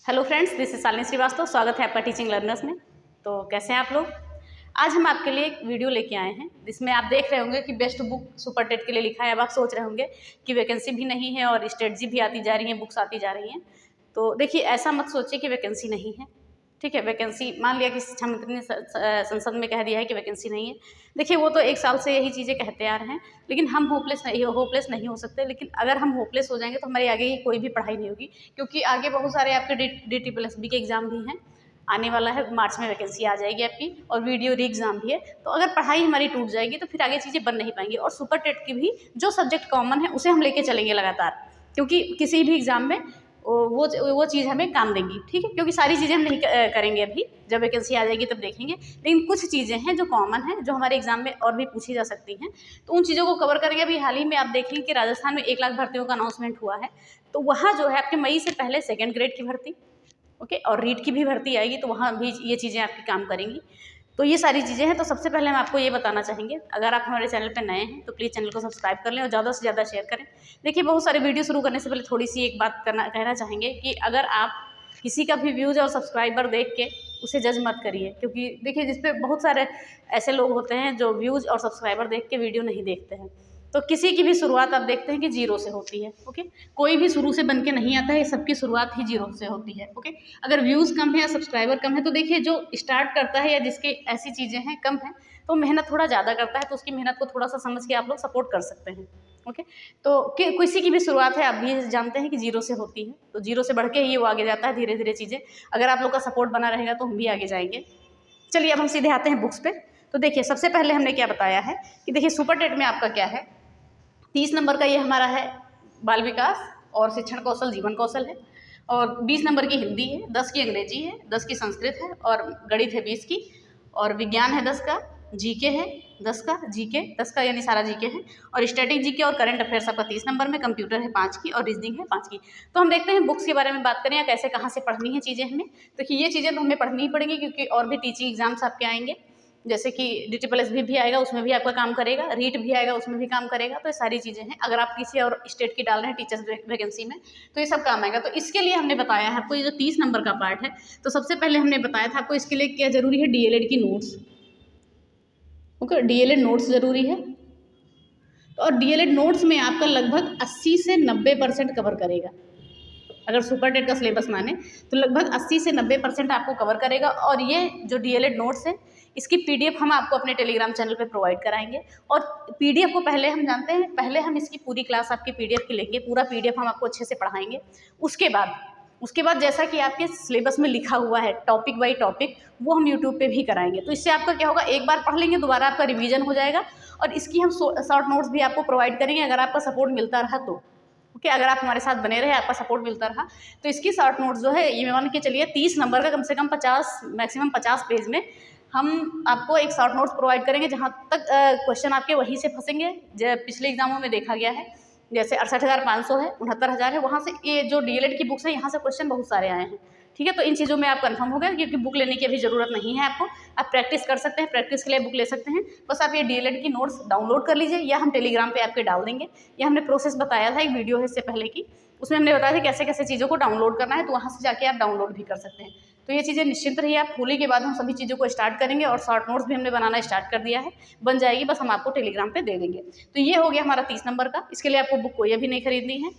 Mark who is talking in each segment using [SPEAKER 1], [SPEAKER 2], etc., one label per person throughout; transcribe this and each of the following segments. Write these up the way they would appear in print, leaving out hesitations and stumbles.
[SPEAKER 1] Hello friends, this is Shalini Srivastava. स्वागत है आपका टीचिंग लर्नर्स में। तो कैसे हैं आप लोग? आज हम आपके लिए एक वीडियो लेके आए हैं जिसमें आप देख रहे होंगे कि बेस्ट बुक सुपर टेट के लिए लिखा है। अब आप सोच रहे होंगे कि वैकेंसी भी नहीं है और स्ट्रेटजी भी आती जा रही है, बुक्स आती जा रही हैं। तो देखिए, ऐसा मत सोचिए कि वैकेंसी नहीं है। ठीक है, वैकेंसी मान लिया कि शिक्षा मंत्री ने संसद में कह दिया है कि वैकेंसी नहीं है। देखिए, वो तो एक साल से यही चीज़ें कहते आ रहे हैं, लेकिन हम होपलेस नहीं हो सकते। लेकिन अगर हम होपलेस हो जाएंगे तो हमारी आगे की कोई भी पढ़ाई नहीं होगी, क्योंकि आगे बहुत सारे आपके DTPSB के एग्ज़ाम भी हैं। आने वाला है, मार्च में वैकेंसी आ जाएगी आपकी, और वीडियो री एग्ज़ाम भी है। तो अगर पढ़ाई हमारी टूट जाएगी तो फिर आगे चीज़ें बन नहीं पाएंगी। और सुपर टेट की भी जो सब्जेक्ट कॉमन है उसे हम लेके चलेंगे लगातार, क्योंकि किसी भी एग्ज़ाम में वो चीज़ हमें काम देंगी। ठीक है, क्योंकि सारी चीज़ें हम नहीं करेंगे अभी, जब वैकेंसी आ जाएगी तब देखेंगे। लेकिन कुछ चीज़ें हैं जो कॉमन हैं, जो हमारे एग्जाम में और भी पूछी जा सकती हैं, तो उन चीज़ों को कवर करेंगे। अभी हाल ही में आप देखेंगे कि राजस्थान में 1 लाख भर्तियों का अनाउंसमेंट हुआ है। तो वहाँ जो है आपके मई से पहले 2nd ग्रेड की भर्ती, ओके, और रीट की भी भर्ती आएगी, तो वहाँ भी ये चीज़ें आपकी काम करेंगी। तो ये सारी चीज़ें हैं। तो सबसे पहले हम आपको ये बताना चाहेंगे, अगर आप हमारे चैनल पर नए हैं तो प्लीज़ चैनल को सब्सक्राइब कर लें और ज़्यादा से ज़्यादा शेयर करें। देखिए, बहुत सारे वीडियो शुरू करने से पहले थोड़ी सी एक बात कहना चाहेंगे कि अगर आप किसी का भी व्यूज़ और सब्सक्राइबर देख के उसे जज मत करिए, क्योंकि देखिए, जिस पे बहुत सारे ऐसे लोग होते हैं जो व्यूज़ और सब्सक्राइबर देख के वीडियो नहीं देखते हैं। तो किसी की भी शुरुआत आप देखते हैं कि जीरो से होती है। ओके, कोई भी शुरू से बन के नहीं आता है, सबकी शुरुआत ही जीरो से होती है। ओके, अगर व्यूज़ कम है या सब्सक्राइबर कम है, तो देखिए, जो स्टार्ट करता है या जिसके ऐसी चीज़ें हैं कम है, तो मेहनत थोड़ा ज़्यादा करता है, तो उसकी मेहनत को थोड़ा सा समझ के आप लोग सपोर्ट कर सकते हैं। ओके, तो किसी की भी शुरुआत है, आप भी जानते हैं कि जीरो से होती है, तो जीरो से बढ़ के ही वो आगे जाता है धीरे धीरे चीज़ें। अगर आप लोग का सपोर्ट बना रहेगा तो हम भी आगे जाएंगे। चलिए, अब हम सीधे आते हैं बुक्स पे। तो देखिए, सबसे पहले हमने क्या बताया है कि देखिए, सुपर टेट में आपका क्या है, 30 नंबर का ये हमारा है बाल विकास और शिक्षण कौशल, जीवन कौशल है, और 20 नंबर की हिंदी है, 10 की अंग्रेजी है, 10 की संस्कृत है, और गणित है 20 की, और विज्ञान है 10 का, जीके है 10 का, जीके 10 का यानी सारा जीके है, और स्टैटिक जीके और करंट अफेयर्स आपका 30 नंबर में, कंप्यूटर है 5 की, और रीजनिंग है 5 की। तो हम देखते हैं बुक्स के बारे में बात करें या कैसे कहाँ से पढ़नी है चीज़ें हमें। तो ये चीज़ें तो हमें पढ़नी ही पड़ेंगी, क्योंकि और भी टीचिंग एग्जाम्स आपके आएंगे, जैसे कि DTPSB भी आएगा, उसमें भी आपका काम करेगा, रीट भी आएगा, उसमें भी काम करेगा। तो ये सारी चीज़ें हैं। अगर आप किसी और स्टेट की डाल रहे हैं टीचर्स वैकेंसी में, तो ये सब काम आएगा। तो इसके लिए हमने बताया है आपको, ये जो 30 नंबर का पार्ट है, तो सबसे पहले हमने बताया था आपको इसके लिए क्या जरूरी है, DLED की नोट्स। ओके, DLED नोट्स जरूरी है, और DLED नोट्स में आपका लगभग 80 से 90% कवर करेगा। अगर सुपर टेट का सिलेबस माने तो लगभग 80 से 90% आपको कवर करेगा। और ये जो DLED नोट्स है, इसकी PDF हम आपको अपने टेलीग्राम चैनल पे प्रोवाइड कराएंगे। और PDF को पहले हम जानते हैं, पहले हम इसकी पूरी क्लास आपकी PDF की लेंगे, पूरा PDF हम आपको अच्छे से पढ़ाएंगे। उसके बाद जैसा कि आपके सिलेबस में लिखा हुआ है टॉपिक बाई टॉपिक, वो हम यूट्यूब पे भी कराएंगे। तो इससे आपका क्या होगा, एक बार पढ़ लेंगे, दोबारा आपका रिवीजन हो जाएगा। और इसकी हम शॉर्ट नोट्स भी आपको प्रोवाइड करेंगे, अगर आपका सपोर्ट मिलता रहा तो। ओके, अगर आप हमारे साथ बने रहे, आपका सपोर्ट मिलता रहा, तो इसकी शॉर्ट नोट्स जो है, ये मान के चलिए 30 नंबर का कम से कम 50, मैक्सिमम 50 पेज में हम आपको एक शॉर्ट नोट्स प्रोवाइड करेंगे, जहाँ तक क्वेश्चन आपके वहीं से फंसेंगे। पिछले एग्जामों में देखा गया है, जैसे 68,500 है, 69,000 है, वहाँ से ये जो DLED की बुक्स है, यहाँ से क्वेश्चन बहुत सारे आए हैं। ठीक है, तो इन चीज़ों में आप कंफर्म हो गए, क्योंकि बुक लेने की अभी ज़रूरत नहीं है आपको। आप प्रैक्टिस कर सकते हैं, प्रैक्टिस के लिए बुक ले सकते हैं। बस आप ये DLED की नोट्स डाउनलोड कर लीजिए, या हम टेलीग्राम पे आपके डाल देंगे। या हमने प्रोसेस बताया था, एक वीडियो है इससे पहले की, उसमें हमने बताया था कैसे कैसे चीज़ों को डाउनलोड करना है, तो वहाँ से जाके आप डाउनलोड भी कर सकते हैं। तो ये चीज़ें निश्चिंत रहिए, आप होली के बाद हम सभी चीज़ों को स्टार्ट करेंगे, और शॉर्ट नोट्स भी हमने बनाना स्टार्ट कर दिया है, बन जाएगी, बस हम आपको टेलीग्राम पे दे देंगे। तो ये हो गया हमारा 30 नंबर का। इसके लिए आपको बुक कोई अभी नहीं खरीदनी है।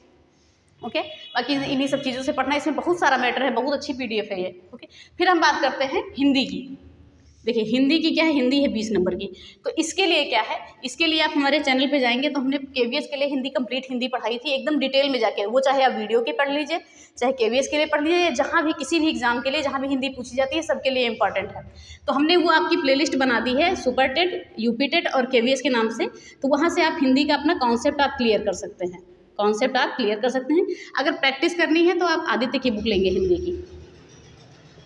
[SPEAKER 1] ओके, बाकी इन्हीं सब चीज़ों से पढ़ना, इसमें बहुत सारा मैटर है, बहुत अच्छी PDF है ये। ओके, फिर हम बात करते हैं हिंदी की। देखिए, हिंदी की क्या है, हिंदी है 20 नंबर की। तो इसके लिए क्या है, इसके लिए आप हमारे चैनल पे जाएंगे तो हमने KVS के लिए हिंदी कंप्लीट हिंदी पढ़ाई थी, एकदम डिटेल में जाके। वो चाहे आप वीडियो के पढ़ लीजिए, चाहे KVS के लिए पढ़ लीजिए, या जहाँ भी किसी भी एग्जाम के लिए जहाँ भी हिंदी पूछी जाती है, सबके लिए इंपॉर्टेंट है। तो हमने वो आपकी प्लेलिस्ट बना दी है, सुपर टेट, UP टेट और KVS के नाम से। तो वहाँ से आप हिंदी का अपना कॉन्सेप्ट आप क्लियर कर सकते हैं, अगर प्रैक्टिस करनी है तो आप आदित्य की बुक लेंगे हिंदी की।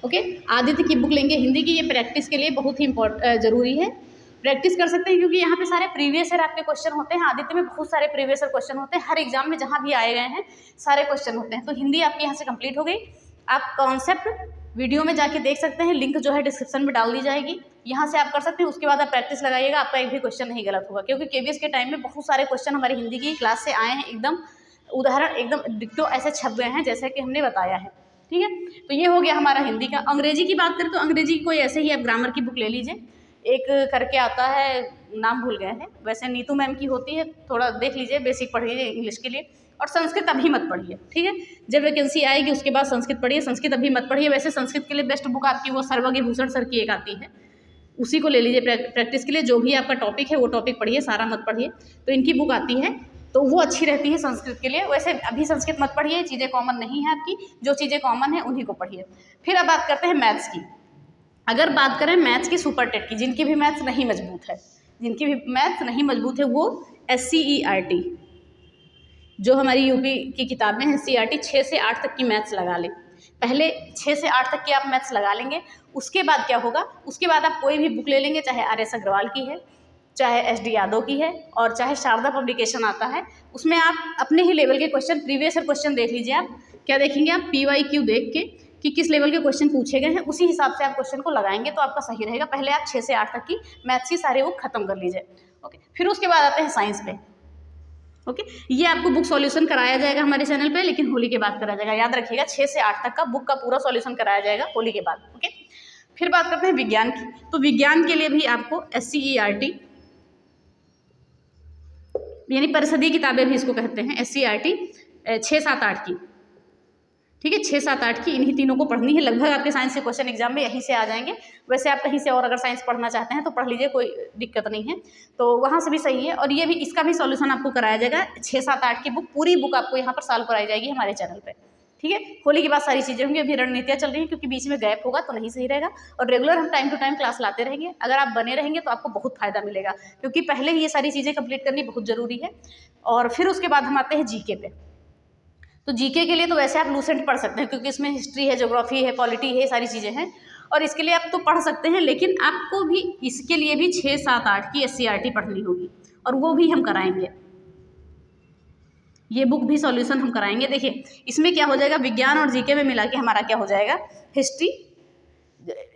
[SPEAKER 1] ओके, आदित्य की बुक लेंगे हिंदी की, ये प्रैक्टिस के लिए बहुत ही ज़रूरी है। प्रैक्टिस कर सकते हैं, क्योंकि यहाँ पे सारे प्रीवियस ईयर आपके क्वेश्चन होते हैं। आदित्य में बहुत सारे प्रीवियस ईयर क्वेश्चन होते हैं, हर एग्जाम में जहाँ भी आए गए हैं सारे क्वेश्चन होते हैं। तो हिंदी आपकी यहाँ से कंप्लीट हो गई। आप कॉन्सेप्ट वीडियो में जाके देख सकते हैं, लिंक जो है डिस्क्रिप्शन में डाल दी जाएगी, यहाँ से आप कर सकते हैं। उसके बाद आप प्रैक्टिस लगाइएगा, आपका एक भी क्वेश्चन नहीं गलत होगा, क्योंकि KVS के टाइम में बहुत सारे क्वेश्चन हमारी हिंदी की क्लास से आए हैं, एकदम उदाहरण एकदम डिक्टो ऐसे छप गए हैं जैसे कि हमने बताया है। ठीक है, तो ये हो गया हमारा हिंदी का। अंग्रेजी की बात करें तो अंग्रेजी की कोई ऐसे ही आप ग्रामर की बुक ले लीजिए, एक करके आता है, नाम भूल गए हैं, वैसे नीतू मैम की होती है, थोड़ा देख लीजिए, बेसिक पढ़िए इंग्लिश के लिए। और संस्कृत अभी मत पढ़िए, ठीक है, जब वैकेंसी आएगी उसके बाद संस्कृत पढ़िए, संस्कृत अभी मत पढ़िए। वैसे संस्कृत के लिए बेस्ट बुक आपकी वो सर्वज्ञ भूषण सर की एक आती है, उसी को ले लीजिए प्रैक्टिस के लिए। जो भी आपका टॉपिक है वो टॉपिक पढ़िए, सारा मत पढ़िए। तो इनकी बुक आती है तो वो अच्छी रहती है संस्कृत के लिए। वैसे अभी संस्कृत मत पढ़िए, चीज़ें कॉमन नहीं है आपकी, जो चीज़ें कॉमन है उन्हीं को पढ़िए। फिर अब बात करते हैं मैथ्स की। अगर बात करें मैथ्स की सुपर टेट की, जिनकी भी मैथ्स नहीं मजबूत है, जिनकी भी मैथ्स नहीं मजबूत है, वो SCERT जो हमारी यूपी की किताबें हैं, CRT 6 से 8 तक की मैथ्स लगा लें। पहले 6 से 8 तक की आप मैथ्स लगा लेंगे, उसके बाद क्या होगा, उसके बाद आप कोई भी बुक ले लेंगे, चाहे RS अग्रवाल की है, चाहे SD यादव की है, और चाहे शारदा पब्लिकेशन आता है, उसमें आप अपने ही लेवल के क्वेश्चन, प्रीवियस ईयर क्वेश्चन देख लीजिए। आप क्या देखेंगे, आप PYQ देख के कि किस लेवल के क्वेश्चन पूछे गए हैं, उसी हिसाब से आप क्वेश्चन को लगाएंगे तो आपका सही रहेगा। पहले आप 6 से 8 तक की मैथ्स की सारे बुक खत्म कर लीजिए। ओके, फिर उसके बाद आते हैं साइंस पे। ओके, ये आपको बुक सॉल्यूशन कराया जाएगा हमारे चैनल पे, लेकिन होली के बाद कराया जाएगा, याद रखिएगा। 6 से 8 तक का बुक का पूरा सॉल्यूशन कराया जाएगा होली के बाद। ओके, फिर बात करते हैं विज्ञान की। तो विज्ञान के लिए भी आपको SCERT यानी परिषदीय किताबें भी इसको कहते हैं, SCERT 6, 7, 8 की, ठीक है, 6, 7, 8 की, इन्हीं तीनों को पढ़नी है। लगभग आपके साइंस के क्वेश्चन एग्जाम में यहीं से आ जाएंगे। वैसे आप कहीं से और अगर साइंस पढ़ना चाहते हैं तो पढ़ लीजिए, कोई दिक्कत नहीं है, तो वहाँ से भी सही है। और ये भी, इसका भी सॉल्यूशन आपको कराया जाएगा। 6, 7, 8 की बुक, पूरी बुक आपको यहाँ पर सॉल्व कराई जाएगी हमारे चैनल पर, ठीक है। होली के बाद सारी चीज़ें होंगी, अभी रणनीतियाँ चल रही हैं, क्योंकि बीच में गैप होगा तो नहीं सही रहेगा। और रेगुलर हम टाइम टू टाइम क्लास लाते रहेंगे। अगर आप बने रहेंगे तो आपको बहुत फायदा मिलेगा, क्योंकि पहले ही ये सारी चीज़ें कंप्लीट करनी बहुत ज़रूरी है। और फिर उसके बाद हम आते हैं GK पे। तो GK के लिए तो वैसे आप लूसेंट पढ़ सकते हैं, क्योंकि इसमें हिस्ट्री है, ज्योग्राफी है, पॉलिटी है, सारी चीज़ें हैं, और इसके लिए आप तो पढ़ सकते हैं। लेकिन आपको भी इसके लिए भी 6, 7, 8 की SCERT पढ़नी होगी, और वो भी हम कराएंगे। ये बुक भी सॉल्यूशन हम कराएंगे। देखिए इसमें क्या हो जाएगा, विज्ञान और GK में मिला के हमारा क्या हो जाएगा, हिस्ट्री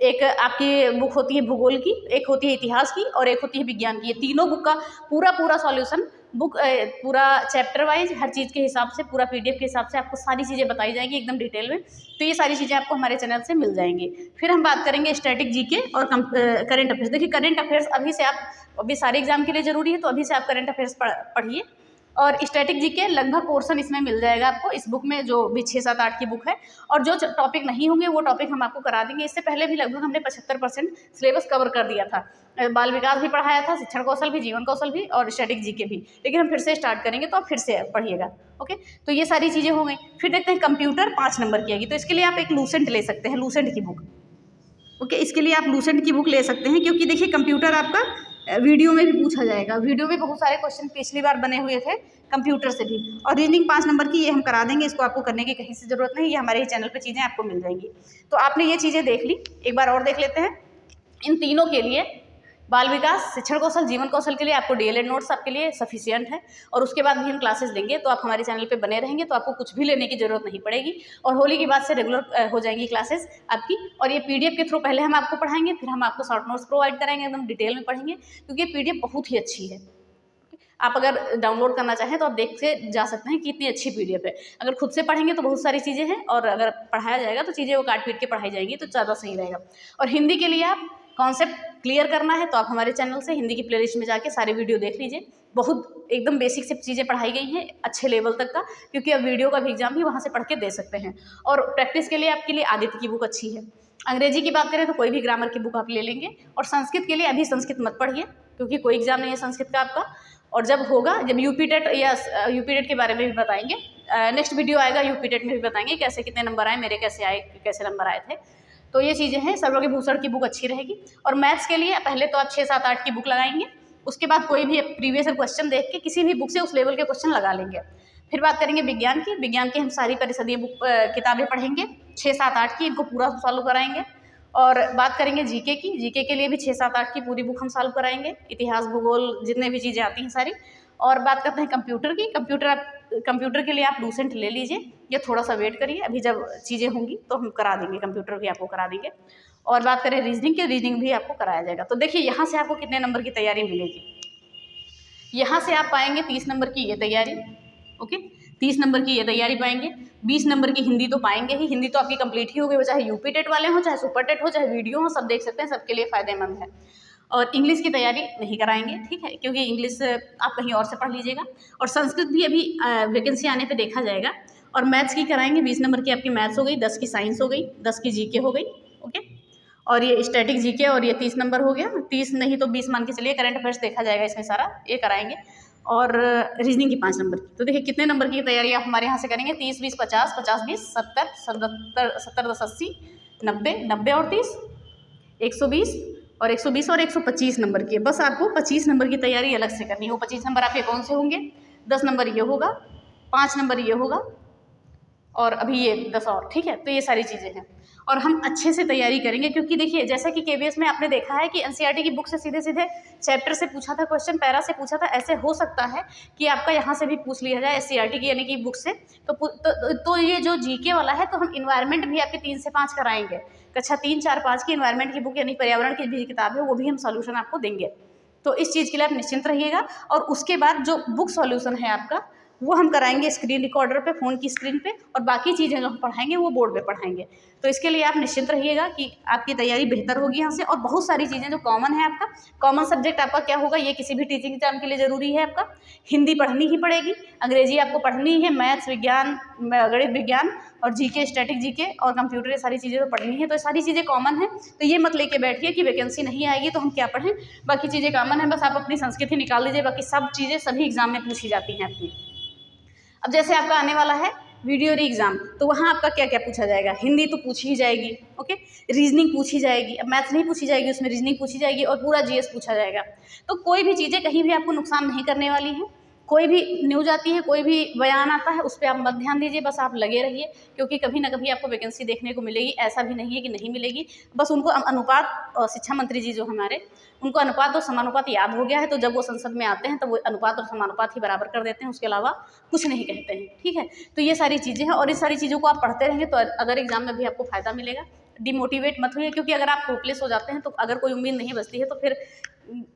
[SPEAKER 1] एक आपकी बुक होती है, भूगोल की एक होती है, इतिहास की, और एक होती है विज्ञान की। ये तीनों बुक का पूरा सॉल्यूशन, बुक पूरा चैप्टर वाइज हर चीज़ के हिसाब से, पूरा PDF के हिसाब से आपको सारी चीज़ें बताई जाएंगी एकदम डिटेल में। तो ये सारी चीज़ें आपको हमारे चैनल से मिल जाएंगी। फिर हम बात करेंगे स्टैटिक GK और करेंट अफेयर्स। देखिए करेंट अफेयर्स अभी से आप, अभी सारे एग्जाम के लिए ज़रूरी है, तो अभी से आप करेंट अफेयर्स पढ़िए। और स्टैटिक GK लगभग पोर्शन इसमें मिल जाएगा आपको, इस बुक में जो भी 6, 7, 8 की बुक है। और जो टॉपिक नहीं होंगे वो टॉपिक हम आपको करा देंगे। इससे पहले भी लगभग हमने 75% सिलेबस कवर कर दिया था। बाल विकास भी पढ़ाया था, शिक्षण कौशल भी, जीवन कौशल भी, और स्टैटिक GK भी। लेकिन हम फिर से स्टार्ट करेंगे, तो आप फिर से पढ़िएगा। ओके, तो ये सारी चीज़ें हो गई। फिर देखते हैं कंप्यूटर 5 नंबर की आएगी, तो इसके लिए आप एक लूसेंट ले सकते हैं, लूसेंट की बुक। ओके, इसके लिए आप लूसेंट की बुक ले सकते हैं, क्योंकि देखिए कंप्यूटर आपका वीडियो में भी पूछा जाएगा। वीडियो में बहुत सारे क्वेश्चन पिछली बार बने हुए थे कंप्यूटर से भी। और रीजनिंग 5 नंबर की ये हम करा देंगे, इसको आपको करने की कहीं से ज़रूरत नहीं, ये हमारे ही चैनल पे चीज़ें आपको मिल जाएंगी। तो आपने ये चीज़ें देख ली, एक बार और देख लेते हैं। इन तीनों के लिए, बाल विकास, शिक्षण कौशल, जीवन कौशल के लिए आपको DLED नोट्स आपके लिए सफिशिएंट है। और उसके बाद भी हम क्लासेस देंगे, तो आप हमारे चैनल पे बने रहेंगे, तो आपको कुछ भी लेने की ज़रूरत नहीं पड़ेगी। और होली के बाद से रेगुलर हो जाएंगी क्लासेस आपकी। और ये PDF के थ्रू पहले हम आपको पढ़ाएंगे, फिर हम आपको शॉर्ट नोट्स प्रोवाइड कराएंगे, एकदम डिटेल में पढ़ेंगे, क्योंकि ये PDF बहुत ही अच्छी है। आप अगर डाउनलोड करना चाहें तो आप देख के जा सकते हैं कि इतनी अच्छी PDF है। अगर खुद से पढ़ेंगे तो बहुत सारी चीज़ें हैं, और अगर पढ़ाया जाएगा तो चीज़ें वो काट पीट के पढ़ाई जाएंगी, तो ज़्यादा सही रहेगा। और हिंदी के लिए आप कॉन्सेप्ट क्लियर करना है तो आप हमारे चैनल से हिंदी की प्लेलिस्ट में जाके सारे वीडियो देख लीजिए। बहुत एकदम बेसिक से चीज़ें पढ़ाई गई हैं, अच्छे लेवल तक का, क्योंकि अब वीडियो का भी एग्जाम भी वहाँ से पढ़ के दे सकते हैं। और प्रैक्टिस के लिए आपके लिए आदित्य की बुक अच्छी है। अंग्रेजी की बात करें तो कोई भी ग्रामर की बुक आप ले लेंगे। और संस्कृत के लिए अभी संस्कृत मत पढ़िए, क्योंकि कोई एग्जाम नहीं है संस्कृत का आपका। और जब होगा, जब UP टेट या UP टेट के बारे में भी बताएंगे, नेक्स्ट वीडियो आएगा, UP टेट में भी बताएंगे कैसे कितने नंबर आए, मेरे कैसे आए, कैसे नंबर आए थे। तो ये चीज़ें हैं। सर्वज्ञ भूषण की बुक अच्छी रहेगी। और मैथ्स के लिए पहले तो आप 6, 7, 8 की बुक लगाएंगे, उसके बाद कोई भी प्रीवियस क्वेश्चन देख के किसी भी बुक से उस लेवल के क्वेश्चन लगा लेंगे। फिर बात करेंगे विज्ञान की। विज्ञान की हम सारी परिषदीय बुक किताबें पढ़ेंगे, 6, 7, 8 की, इनको पूरा सॉल्व कराएंगे। और बात करेंगे GK की। GK के लिए भी 6, 7, 8 की पूरी बुक हम सॉल्व कराएंगे, इतिहास, भूगोल, जितने भी चीज़ें आती हैं सारी। और बात करते हैं कंप्यूटर की। कंप्यूटर के लिए आप लूसेंट ले लीजिए, ये थोड़ा सा वेट करिए, अभी जब चीज़ें होंगी तो हम करा देंगे, कंप्यूटर भी आपको करा देंगे। और बात करें रीजनिंग की, रीजनिंग भी आपको कराया जाएगा। तो देखिए यहाँ से आपको कितने नंबर की तैयारी मिलेगी। यहाँ से आप पाएंगे 30 नंबर की ये तैयारी। ओके, 30 नंबर की ये तैयारी पाएंगे। 20 नंबर की हिंदी तो पाएंगे ही, हिंदी तो आपकी कंप्लीट ही हो गई, चाहे यूपी टेट वाले हों, चाहे सुपर टेट हो, चाहे वीडियो हो, सब देख सकते हैं, सबके लिए फ़ायदेमंद है। और इंग्लिश की तैयारी नहीं कराएंगे, ठीक है, क्योंकि इंग्लिश आप कहीं और से पढ़ लीजिएगा। और संस्कृत भी अभी वैकेंसी आने पे देखा जाएगा। और मैथ्स की कराएंगे, 20 नंबर की आपकी मैथ्स हो गई, 10 की साइंस हो गई, 10 की जीके हो गई, ओके। और ये स्टैटिक जीके और ये 30 नंबर हो गया, 30 नहीं तो 20 मान के चलिए, करंट अफेयर्स देखा जाएगा इसमें सारा, ये कराएंगे। और रीजनिंग की 5 नंबर की। तो देखिए कितने नंबर की तैयारी आप हमारे यहाँ से करेंगे, 30 20 50, 50 20 70, 70 10 80, 90, 90 और 30, 120 और 120 और 125 नंबर की। बस आपको 25 नंबर की तैयारी अलग से करनी है। वो 25 नंबर आपके कौन से होंगे, 10 नंबर ये होगा, 5 नंबर ये होगा, और अभी ये 10 और, ठीक है। तो ये सारी चीज़ें हैं और हम अच्छे से तैयारी करेंगे, क्योंकि देखिए जैसा कि केवीएस में आपने देखा है कि एनसीईआरटी की बुक से सीधे सीधे चैप्टर से पूछा था क्वेश्चन, पैरा से पूछा था। ऐसे हो सकता है कि आपका यहाँ से भी पूछ लिया जाए एससीईआरटी की यानी कि बुक से। तो ये जो जीके वाला है, तो हम इन्वायरमेंट भी आपके 3 से 5 कराएंगे। कक्षा 3 4 5 की इन्वायरमेंट की बुक यानी पर्यावरण की भी किताब है, वो भी हम सॉल्यूशन आपको देंगे। तो इस चीज़ के लिए आप निश्चिंत रहिएगा। और उसके बाद जो बुक सॉल्यूशन है आपका, वो हम कराएंगे स्क्रीन रिकॉर्डर पे, फ़ोन की स्क्रीन पे, और बाकी चीज़ें जो हम पढ़ाएंगे वो बोर्ड पे पढ़ाएंगे। तो इसके लिए आप निश्चिंत रहिएगा कि आपकी तैयारी बेहतर होगी यहाँ से। और बहुत सारी चीज़ें जो कॉमन है, आपका कॉमन सब्जेक्ट आपका क्या होगा, ये किसी भी टीचिंग एग्जाम के लिए ज़रूरी है। आपका हिंदी पढ़नी ही पड़ेगी, अंग्रेजी आपको पढ़नी है, मैथ्स, विज्ञान, गणित विज्ञान और जीके, स्टैटिक जीके और कंप्यूटर, ये सारी चीज़ें तो पढ़नी है। तो सारी चीज़ें कॉमन है, तो ये मत लेके बैठिए कि वैकेंसी नहीं आएगी तो हम क्या पढ़ें, बाकी चीज़ें कॉमन है। बस आप अपनी संस्कृति निकाल लीजिए, बाकी सब चीज़ें सभी एग्जाम में पूछी जाती हैं अपनी। अब जैसे आपका आने वाला है वीडियो री एग्जाम, तो वहाँ आपका क्या क्या पूछा जाएगा, हिंदी तो पूछी ही जाएगी, ओके, रीजनिंग पूछी जाएगी, अब मैथ्स नहीं पूछी जाएगी, उसमें रीजनिंग पूछी जाएगी और पूरा जीएस पूछा जाएगा। तो कोई भी चीज़ें कहीं भी आपको नुकसान नहीं करने वाली हैं। कोई भी न्यूज़ आती है, कोई भी बयान आता है, उस पर आप मत ध्यान दीजिए, बस आप लगे रहिए, क्योंकि कभी ना कभी आपको वैकेंसी देखने को मिलेगी, ऐसा भी नहीं है कि नहीं मिलेगी। बस उनको अनुपात, शिक्षा मंत्री जी जो हमारे, उनको अनुपात और समानुपात याद हो गया है, तो जब वो संसद में आते हैं तो वो अनुपात और समानुपात ही बराबर कर देते हैं, उसके अलावा कुछ नहीं कहते हैं, ठीक है। तो ये सारी चीज़ें हैं और इस सारी चीज़ों को आप पढ़ते रहेंगे तो अदर एग्जाम में भी आपको फ़ायदा मिलेगा। डिमोटिवेट मत होइए, क्योंकि अगर आप होपलेस हो जाते हैं तो अगर कोई उम्मीद नहीं बचती है तो फिर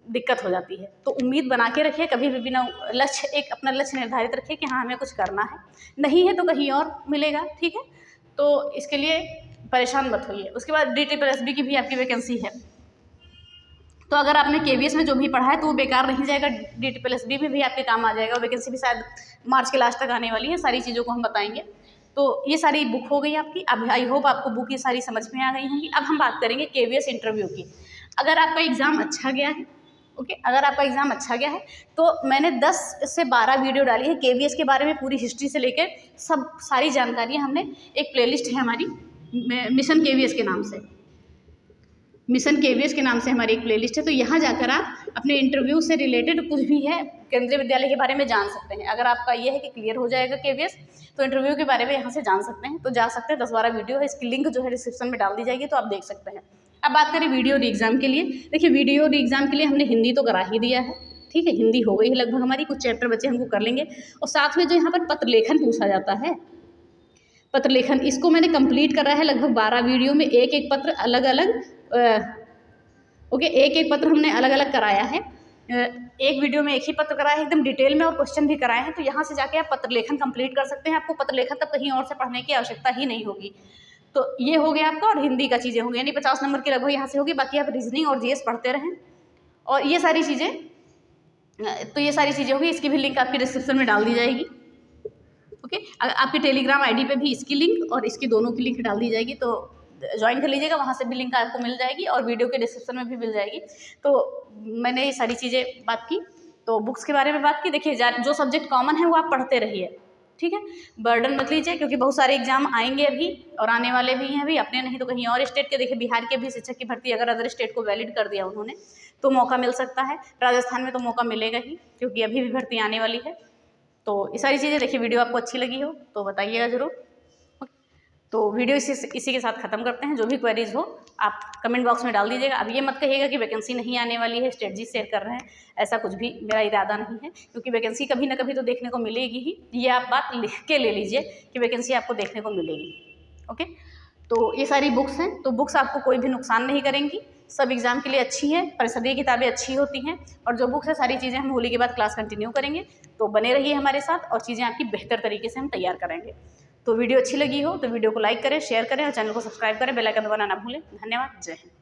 [SPEAKER 1] दिक्कत हो जाती है। तो उम्मीद बना के रखिए, कभी भी बिना लक्ष्य, एक अपना लक्ष्य निर्धारित रखिए कि हाँ हमें कुछ करना है, नहीं है तो कहीं और मिलेगा, ठीक है। तो इसके लिए परेशान मत होइए। उसके बाद DSSB की भी आपकी वैकेंसी है, तो अगर आपने केवीएस में जो भी पढ़ा है तो वो बेकार नहीं जाएगा, DSSB में भी आपके काम आ जाएगा। वैकेंसी भी शायद मार्च के लास्ट तक आने वाली है, सारी चीज़ों को हम बताएंगे। तो ये सारी बुक हो गई आपकी। अब आई होप आपको बुक ये सारी समझ में आ गई होंगी। अब हम बात करेंगे केवीएस इंटरव्यू की। अगर आपका एग्ज़ाम अच्छा गया है, ओके, अगर आपका एग्ज़ाम अच्छा गया है तो मैंने 10 से 12 वीडियो डाली है केवीएस के बारे में, पूरी हिस्ट्री से लेकर सब सारी जानकारियाँ हमने, एक प्लेलिस्ट है हमारी मिशन केवीएस के नाम से, मिशन केवीएस के नाम से हमारी एक प्लेलिस्ट है। तो यहाँ जाकर आप अपने इंटरव्यू से रिलेटेड कुछ भी है केंद्रीय विद्यालय के बारे में जान सकते हैं। अगर आपका ये है कि क्लियर हो जाएगा केवीएस, तो इंटरव्यू के बारे में यहाँ से जान सकते हैं, तो जा सकते हैं। 10-12 वीडियो है, इसकी लिंक जो है डिस्क्रिप्शन में डाल दी जाएगी, तो आप देख सकते हैं। अब बात करें वीडियो री एग्ज़ाम के लिए। देखिए वीडियो री एग्ज़ाम के लिए हमने हिंदी तो करा ही दिया है, ठीक है, हिंदी हो गई है लगभग हमारी, कुछ चैप्टर बचे हमको कर लेंगे। और साथ में जो यहाँ पर पत्र लेखन पूछा जाता है, पत्र लेखन, इसको मैंने कंप्लीट करा है लगभग 12 वीडियो में, एक एक पत्र अलग अलग, ओके, एक एक पत्र हमने अलग अलग कराया है। एक वीडियो में एक ही पत्र कराया है एकदम डिटेल में, और क्वेश्चन भी कराए हैं। तो यहाँ से जाके आप पत्र लेखन कंप्लीट कर सकते हैं, आपको पत्र लेखन तब कहीं और से पढ़ने की आवश्यकता ही नहीं होगी। तो ये हो गया आपका, और हिंदी का चीज़ें होंगी, यानी 50 नंबर की लगभग यहाँ से होगी। बाकी आप रीजनिंग और जीएस पढ़ते रहें, और ये सारी चीज़ें, तो ये सारी चीज़ें होगी। इसकी भी लिंक आपकी डिस्क्रिप्शन में डाल दी जाएगी, ओके। आपके टेलीग्राम आईडी पे भी इसकी लिंक और इसकी दोनों की लिंक डाल दी जाएगी, तो ज्वाइन कर लीजिएगा, वहाँ से भी लिंक आपको मिल जाएगी और वीडियो के डिस्क्रिप्शन में भी मिल जाएगी। तो मैंने ये सारी चीज़ें बात की, तो बुक्स के बारे में बात की। देखिए जो सब्जेक्ट कॉमन है वो आप पढ़ते रहिए, ठीक है, बर्डन मत लीजिए, क्योंकि बहुत सारे एग्जाम आएंगे अभी और आने वाले भी हैं अभी, अपने नहीं तो कहीं और स्टेट के। देखिए बिहार के भी शिक्षक की भर्ती अगर अदर स्टेट को वैलिड कर दिया उन्होंने तो मौका मिल सकता है, राजस्थान में तो मौका मिलेगा ही, क्योंकि अभी भी भर्ती आने वाली है। तो ये सारी चीज़ें देखिए, वीडियो आपको अच्छी लगी हो तो बताइएगा ज़रूर। तो वीडियो इसी के साथ ख़त्म करते हैं। जो भी क्वेरीज हो आप कमेंट बॉक्स में डाल दीजिएगा। अब ये मत कहिएगा कि वैकेंसी नहीं आने वाली है, स्ट्रेटजी शेयर कर रहे हैं, ऐसा कुछ भी मेरा इरादा नहीं है, क्योंकि वैकेंसी कभी ना कभी तो देखने को मिलेगी ही। ये आप बात लिख के ले लीजिए कि वैकेंसी आपको देखने को मिलेगी, ओके। तो ये सारी बुक्स हैं, तो बुक्स आपको कोई भी नुकसान नहीं करेंगी, सब एग्जाम के लिए अच्छी है, परिषदीय किताबें अच्छी होती हैं। और जो बुक्स है सारी चीज़ें हम होली के बाद क्लास कंटिन्यू करेंगे, तो बने रहिए हमारे साथ और चीज़ें आपकी बेहतर तरीके से हम तैयार करेंगे। तो वीडियो अच्छी लगी हो तो वीडियो को लाइक करें, शेयर करें और चैनल को सब्सक्राइब करें, बेल आइकन दबाना ना भूलें। धन्यवाद। जय हिंद।